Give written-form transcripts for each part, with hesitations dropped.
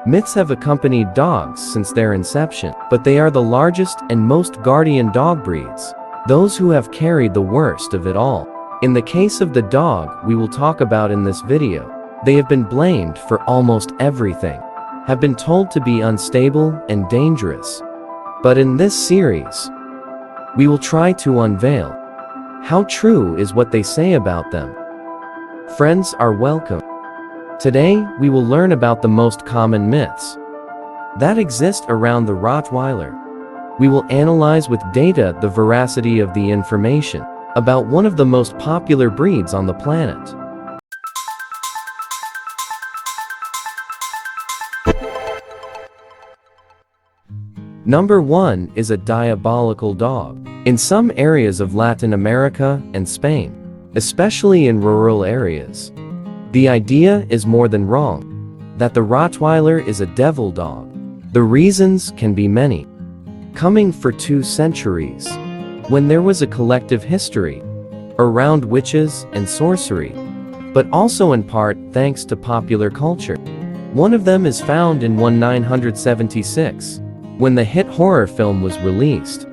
Myths have accompanied dogs since their inception, but they are the largest and most guardian dog breeds, those who have carried the worst of it all. In the case of the dog we will talk about in this video, they have been blamed for almost everything, have been told to be unstable and dangerous. But in this series, we will try to unveil how true is what they say about them. Friends are welcome. Today, we will learn about the most common myths that exist around the Rottweiler. We will analyze with data the veracity of the information about one of the most popular breeds on the planet. Number 1 is a diabolical dog. In some areas of Latin America and Spain, especially in rural areas, the idea is more than wrong that the Rottweiler is a devil dog. The reasons can be many, coming for 2 centuries, when there was a collective history around witches and sorcery, but also in part thanks to popular culture. One of them is found in 1976, when the hit horror film was released.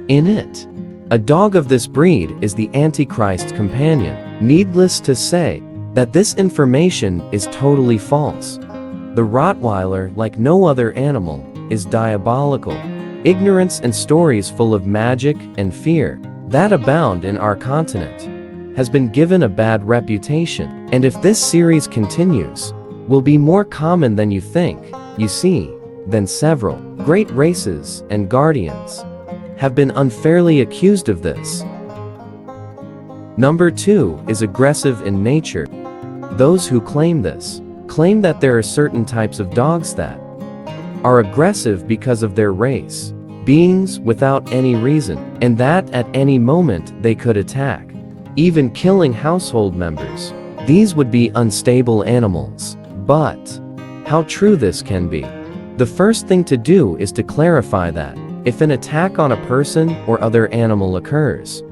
In it, a dog of this breed is the Antichrist companion. Needless to say, that this information is totally false. The Rottweiler, like no other animal, is diabolical. Ignorance and stories full of magic and fear that abound in our continent has been given a bad reputation, and if this series continues, will be more common than you think. You see, then several great races and guardians have been unfairly accused of this. Number 2 is aggressive in nature. Those who claim this claim that there are certain types of dogs that are aggressive because of their race, beings without any reason, and that at any moment they could attack, even killing household members. These would be unstable animals. But how true this can be? The first thing to do is to clarify that if an attack on a person or other animal occurs,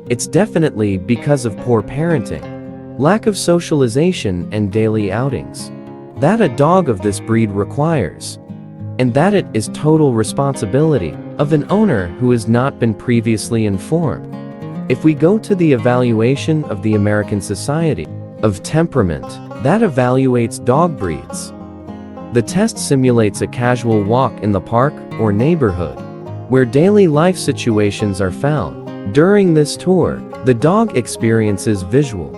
it's definitely because of poor parenting, lack of socialization and daily outings that a dog of this breed requires, and that it is total responsibility of an owner who has not been previously informed. If we go to the evaluation of the American Society of Temperament that evaluates dog breeds, the test simulates a casual walk in the park or neighborhood where daily life situations are found. During this tour, the dog experiences visual,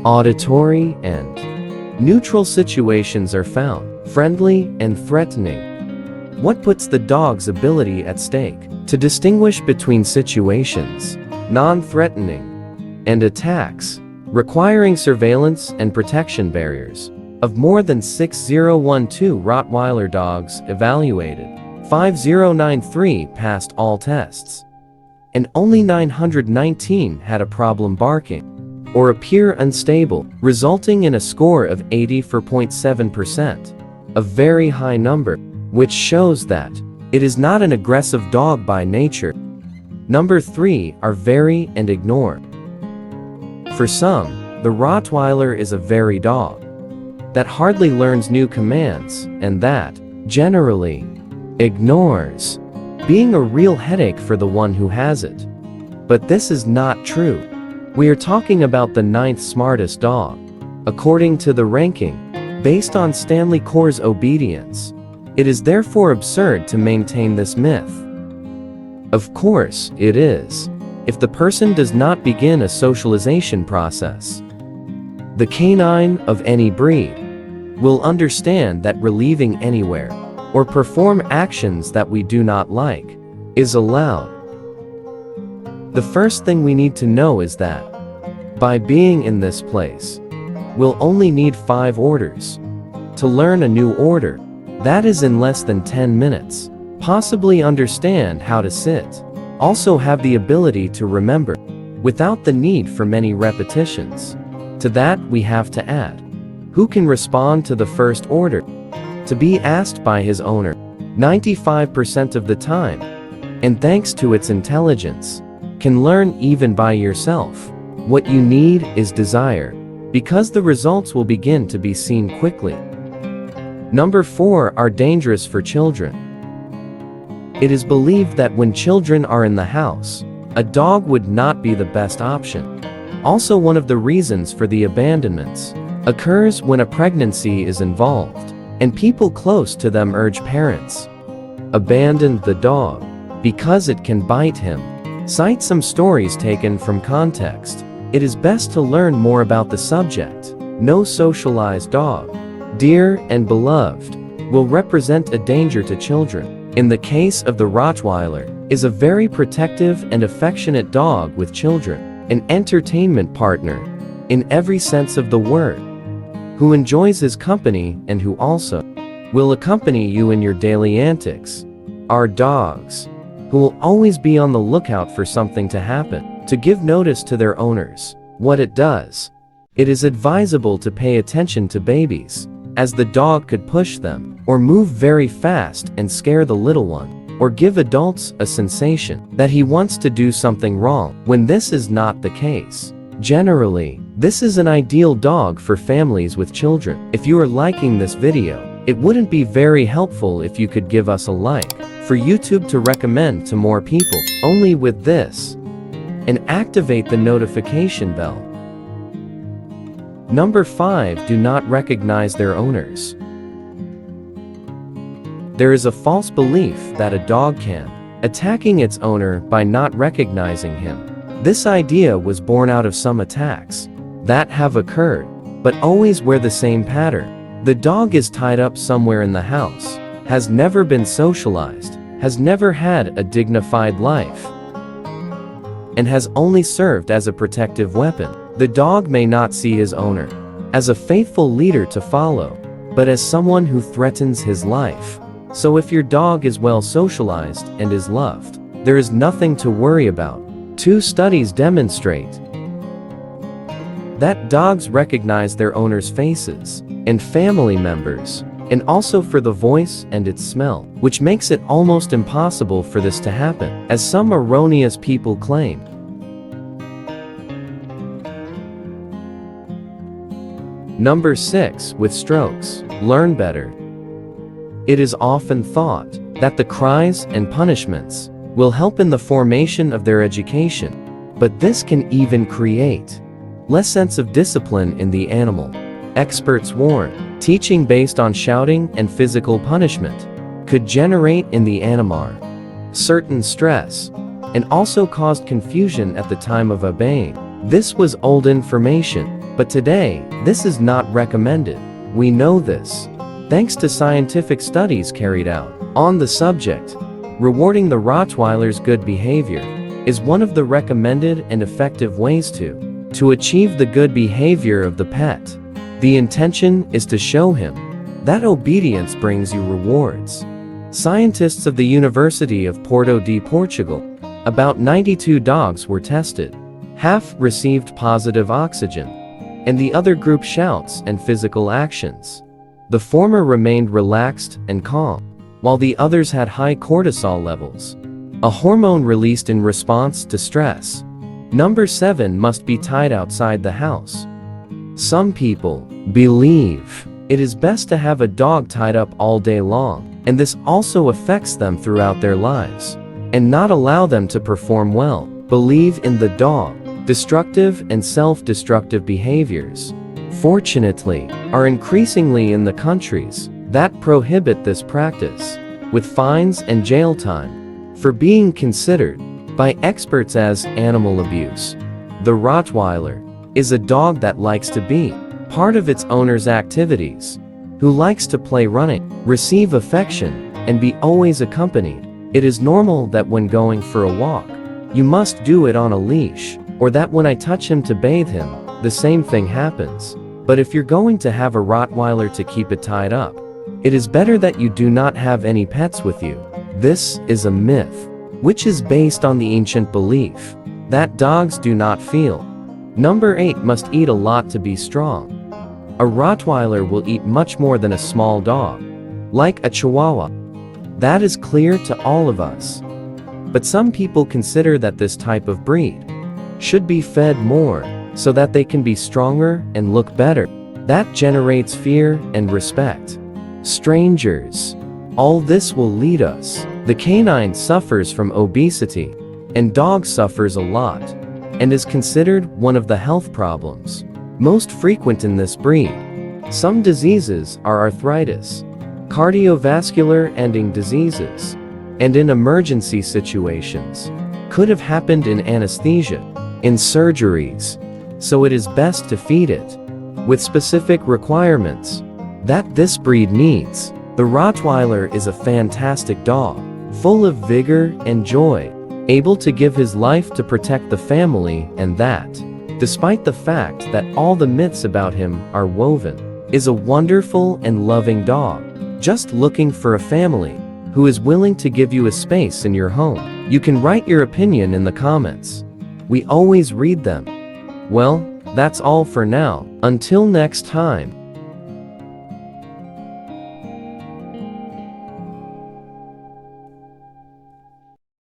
auditory, and neutral situations are found, friendly and threatening. What puts the dog's ability at stake to distinguish between situations, non-threatening, and attacks, requiring surveillance and protection barriers. Of more than 6,012 Rottweiler dogs evaluated, 5,093 passed all tests, and only 919 had a problem barking or appear unstable, resulting in a score of 84.7%, a very high number, which shows that it is not an aggressive dog by nature. Number 3 are vary and ignore. For some, the Rottweiler is a very dog that hardly learns new commands and that, generally, ignores, being a real headache for the one who has it. But this is not true. We are talking about the 9th smartest dog, according to the ranking, based on Stanley Core's obedience. It is therefore absurd to maintain this myth. Of course, it is, if the person does not begin a socialization process. The canine of any breed will understand that relieving anywhere or perform actions that we do not like is allowed. The first thing we need to know is that by being in this place, we'll only need 5 orders to learn a new order. That is in less than 10 minutes. Possibly understand how to sit. Also have the ability to remember without the need for many repetitions. To that we have to add who can respond to the first order to be asked by his owner 95% of the time, and thanks to its intelligence, can learn even by yourself. What you need is desire, because the results will begin to be seen quickly. Number 4 are dangerous for children. It is believed that when children are in the house, a dog would not be the best option. Also, one of the reasons for the abandonments occurs when a pregnancy is involved, and people close to them urge parents, abandon the dog because it can bite him. Cite some stories taken from context. It is best to learn more about the subject. No socialized dog, dear and beloved, will represent a danger to children. In the case of the Rottweiler, is a very protective and affectionate dog with children, an entertainment partner in every sense of the word, who enjoys his company and who also will accompany you in your daily antics. Are dogs who will always be on the lookout for something to happen, to give notice to their owners what it does. It is advisable to pay attention to babies, as the dog could push them, or move very fast and scare the little one, or give adults a sensation that he wants to do something wrong, when this is not the case. Generally, this is an ideal dog for families with children. If you are liking this video, it wouldn't be very helpful if you could give us a like, for YouTube to recommend to more people, only with this, and activate the notification bell. Number 5, do not recognize their owners. There is a false belief that a dog can attacking its owner by not recognizing him. This idea was born out of some attacks that have occurred, but always wear the same pattern. The dog is tied up somewhere in the house, has never been socialized, has never had a dignified life, and has only served as a protective weapon. The dog may not see his owner as a faithful leader to follow, but as someone who threatens his life. So if your dog is well socialized and is loved, there is nothing to worry about. 2 studies demonstrate that dogs recognize their owners' faces and family members, and also for the voice and its smell, which makes it almost impossible for this to happen, as some erroneous people claim. Number 6, with strokes, learn better. It is often thought that the cries and punishments will help in the formation of their education, but this can even create less sense of discipline in the animal. Experts warn, teaching based on shouting and physical punishment could generate in the animal certain stress, and also caused confusion at the time of obeying. This was old information, but today, this is not recommended. We know this thanks to scientific studies carried out on the subject. Rewarding the Rottweiler's good behavior is one of the recommended and effective ways to achieve the good behavior of the pet. The intention is to show him that obedience brings you rewards. Scientists of the University of Porto de Portugal, about 92 dogs were tested. Half received positive oxygen, and the other group shouts and physical actions. The former remained relaxed and calm, while the others had high cortisol levels, a hormone released in response to stress. Number 7, must be tied outside the house. Some people believe it is best to have a dog tied up all day long, and this also affects them throughout their lives, and not allow them to perform well. Believe in the dog. Destructive and self-destructive behaviors, fortunately, are increasingly in the countries that prohibit this practice, with fines and jail time for being considered by experts as animal abuse. The Rottweiler is a dog that likes to be part of its owner's activities, who likes to play running, receive affection, and be always accompanied. It is normal that when going for a walk, you must do it on a leash, or that when I touch him to bathe him, the same thing happens. But if you're going to have a Rottweiler to keep it tied up, it is better that you do not have any pets with you. This is a myth, which is based on the ancient belief that dogs do not feel. Number 8, must eat a lot to be strong. A Rottweiler will eat much more than a small dog, like a Chihuahua. That is clear to all of us. But some people consider that this type of breed should be fed more, so that they can be stronger and look better. That generates fear and respect. strangers. All this will lead us. The canine suffers from obesity, and dog suffers a lot, and is considered one of the health problems most frequent in this breed. Some diseases are arthritis, cardiovascular ending diseases, and in emergency situations, could have happened in anesthesia, in surgeries, so it is best to feed it with specific requirements that this breed needs. The Rottweiler is a fantastic dog, full of vigor and joy, able to give his life to protect the family, and that, despite the fact that all the myths about him are woven, is a wonderful and loving dog, just looking for a family who is willing to give you a space in your home. You can write your opinion in the comments. We always read them. Well, that's all for now. Until next time.